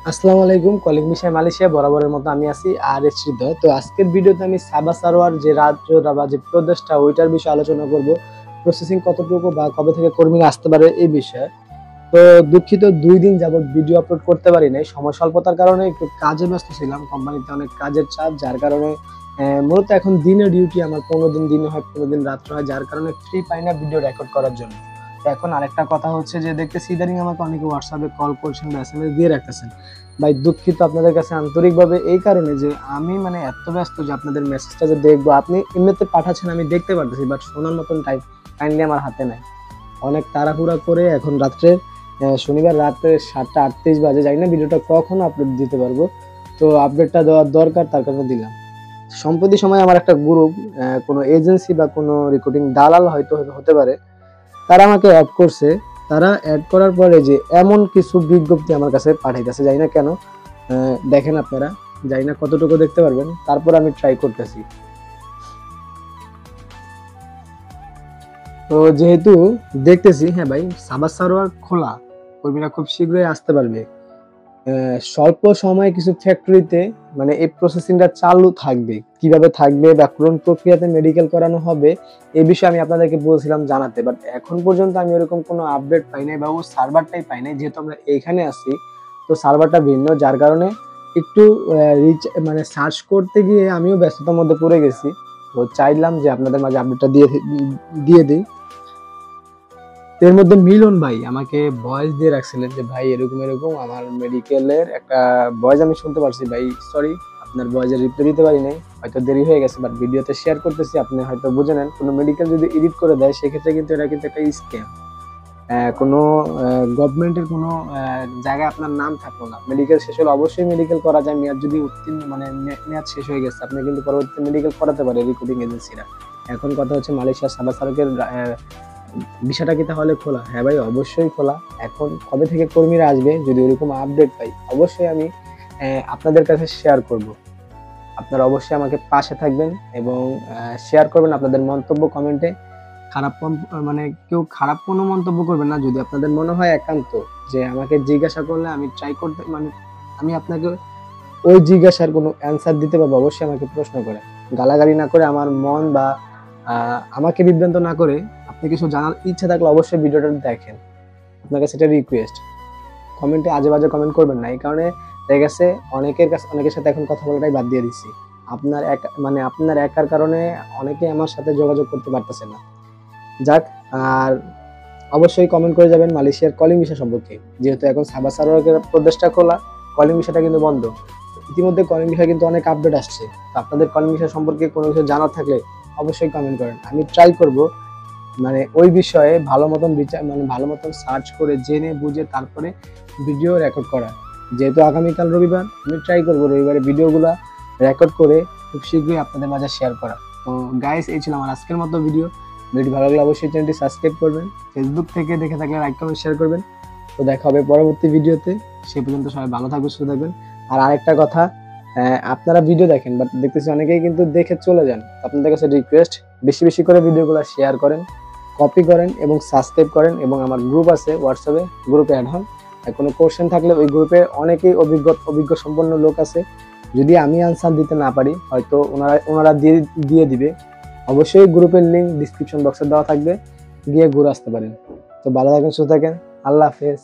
আসসালামু আলাইকুম। কলিং বিষয় মালয়েশিয়া বরাবরের মতো আমি আছি আর এস হৃদয়। তো আজকের ভিডিওতে আমি সাবা সারোয়ার যে রাজ্য বা যে প্রদেশটা ওইটার বিষয়ে আলোচনা করব। প্রসেসিং কতটুকু বা কবে থেকে কর্মী আসতে পারে এই বিষয়ে। তো দুঃখিত 2 দিন যাবত ভিডিও আপলোড করতে পারি নাই, সময় স্বল্পতার কারণে একটু কাজে ব্যস্ত ছিলাম, কোম্পানিতে অনেক কাজের চাপ, যার কারণে মূলত এখন দিনের ডিউটি আমার 15 দিন দিনে হয়, 15 দিন রাত্রে হয়, যার কারণে ফ্রি পাই না ভিডিও রেকর্ড করার জন্য। তো এখন আরেকটা কথা হচ্ছে যে দেখতেছি ইদানিং আমাকে অনেকে হোয়াটসঅ্যাপে কল করছেন বা SMS দিয়ে রাখতেছেন। ভাই দুঃখিত আপনাদের কাছে আন্তরিকভাবে এই কারণে যে আমি মানে এত ব্যস্ত যে আপনাদের মেসেজটা যে দেখবো, আপনি এমনিতে পাঠাচ্ছেন আমি দেখতে পারতেছি, বাট শোনার মতন টাইম কাইন্ডলি আমার হাতে নাই। অনেক তাড়াহুড়া করে এখন রাত্রে শনিবার রাতে 7টা 38 বাজে, জানি না ভিডিওটা কখন আপলোড দিতে পারবো। তো আপডেটটা দেওয়ার দরকার, তার কারণে দিলাম। সম্প্রতি সময় আমার একটা গ্রুপ, কোনো এজেন্সি বা কোনো রেকর্ডিং দালাল হয়তো হতে পারে, তারা আমাকে অ্যাড করছে। তারা অ্যাড করার পরে যে এমন কিছু বিজ্ঞপ্তি আমার কাছে পাঠাইতেছে, জানি না কেন। দেখেন আপনারা, জানি না কতটুকু দেখতে পারবেন, তারপর আমি ট্রাই করতেছি। তো যেহেতু দেখতেছি, হ্যাঁ ভাই, সাবা সারোয়ার খোলা, কর্মীরা খুব শীঘ্রই আসতে পারবে। স্বল্প সময়ে কিছু ফ্যাক্টরিতে মানে এই প্রসেসিংটা চালু থাকবে, কিভাবে থাকবে বা কোন প্রক্রিয়াতে মেডিকেল করানো হবে এই বিষয়ে আমি আপনাদেরকে বলছিলাম জানাতে, বাট এখন পর্যন্ত আমি ওরকম কোনো আপডেট পাই নাই বা ও সার্ভারটাই পাই নাই। যেহেতু আমরা এইখানে আছি, তো সার্ভারটা ভিন্ন, যার কারণে একটু রিচ মানে সার্চ করতে গিয়ে আমিও ব্যস্ততার মধ্যে পড়ে গেছি। তো চাইলাম যে আপনাদের মাঝে আপডেটটা দিয়ে দিই। এর মধ্যে মিলন ভাই আমাকে ভয়েস দিয়ে রাখছিলেন যে ভাই এরকম এরকম আমার মেডিকেলের একটা ভয়েস আমি শুনতে পারছি ভাই, সরি আপনার ভয়েসের রিপ্লাই দিতে পারি নাই, হয়তো দেরি হয়ে গেছে, বাট ভিডিওতে শেয়ার করতেছি, আপনি হয়তো বুঝে নেন। কোনো মেডিকেল যদি এডিট করে দেয় সেক্ষেত্রে কিন্তু এটা কিন্তু একটা স্ক্যাম। কোনো গভর্নমেন্টের কোনো জায়গায় আপনার নাম থাকলো না, মেডিকেল শেষ হলে অবশ্যই মেডিকেল করা যায়, মেয়াদ যদি উত্তীর্ণ মানে মেয়াদ শেষ হয়ে গেছে আপনি কিন্তু পরবর্তীতে মেডিকেল করাতে পারে রিক্রুটিং এজেন্সিরা। এখন কথা হচ্ছে মালয়েশিয়া সাবা সারকের বিষয়টা কি তাহলে খোলা? হ্যাঁ ভাই, অবশ্যই খোলা। এখন কবে থেকে কর্মীরা আসবে যদি ওরকম আপডেট পাই অবশ্যই আমি আপনাদের কাছে শেয়ার করব। আপনারা অবশ্যই আমাকে পাশে থাকবেন এবং শেয়ার করবেন আপনাদের মন্তব্য কমেন্টে। মানে কেউ খারাপ কোনো মন্তব্য করবেন না। যদি আপনাদের মনে হয় একান্ত যে আমাকে জিজ্ঞাসা করলে আমি ট্রাই করতে মানে আমি আপনাকে ওই জিজ্ঞাসার কোনো অ্যান্সার দিতে পারবো, অবশ্যই আমাকে প্রশ্ন করেন। গালাগালি না করে আমার মন বা আমাকে বিভ্রান্ত না করে আপনি কিছু জানার ইচ্ছা থাকলে অবশ্যই ভিডিওটা দেখেন। আপনার কাছে এটা রিকোয়েস্ট। কমেন্টে আজে বাজে কমেন্ট করবেন না, এই কারণে দেখা গেছে অনেকের সাথে এখন কথা বলাটাই বাদ দিয়ে দিচ্ছি। আপনার একার কারণে অনেকে আমার সাথে যোগাযোগ করতে পারতেছে না। যাক, আর অবশ্যই কমেন্ট করে যাবেন মালয়েশিয়ার কলিং ভিসা সম্পর্কে। যেহেতু এখন সাবা সারোয়ারের প্রদেশটা খোলা, কলিং ভিসাটা কিন্তু বন্ধ। ইতিমধ্যে কলিং ভিসা কিন্তু অনেক আপডেট আসছে। তো আপনাদের কলিং ভিসা সম্পর্কে কোনো কিছু জানার থাকলে অবশ্যই কমেন্ট করেন, আমি ট্রাই করব মানে ওই বিষয়ে ভালো মতন বিচার মানে ভালো মতন সার্চ করে জেনে বুঝে তারপরে ভিডিও রেকর্ড করা। যেহেতু আগামীকাল রবিবার, আমি ট্রাই করবো রবিবারে ভিডিওগুলো রেকর্ড করে খুব শীঘ্রই আপনাদের মাঝে শেয়ার করা। তো গাইস, এই ছিল আমার আজকের মতো ভিডিও। ভিডিও ভালো লাগলে অবশ্যই চ্যানেলটি সাবস্ক্রাইব করবেন, ফেসবুক থেকে দেখে থাকলে লাইক কমেন্ট শেয়ার করবেন। তো দেখা হবে পরবর্তী ভিডিওতে, সে পর্যন্ত সবাই ভালো থাকবেন, সুস্থ থাকবেন। আর আরেকটা কথা, আপনারা ভিডিও দেখেন বাট দেখতেছি অনেকেই কিন্তু দেখে চলে যান। আপনাদের কাছে রিকোয়েস্ট, বেশি বেশি করে ভিডিওগুলো শেয়ার করেন, কপি করেন এবং সাবস্ক্রাইব করেন, এবং আমার গ্রুপ আছে হোয়াটসঅ্যাপে, গ্রুপে অ্যাড হন। কোনো কোশ্চেন থাকলে ওই গ্রুপে অনেকেই অভিজ্ঞ সম্পন্ন লোক আছে, যদি আমি আনসার দিতে না পারি হয়তো ওনারা দিয়ে দিবে। অবশ্যই গ্রুপের লিঙ্ক ডিসক্রিপশন বক্সে দেওয়া থাকবে, গিয়ে ঘুরে আসতে পারেন। তো ভালো থাকেন, সুস্থ থাকেন, আল্লাহ হাফেজ।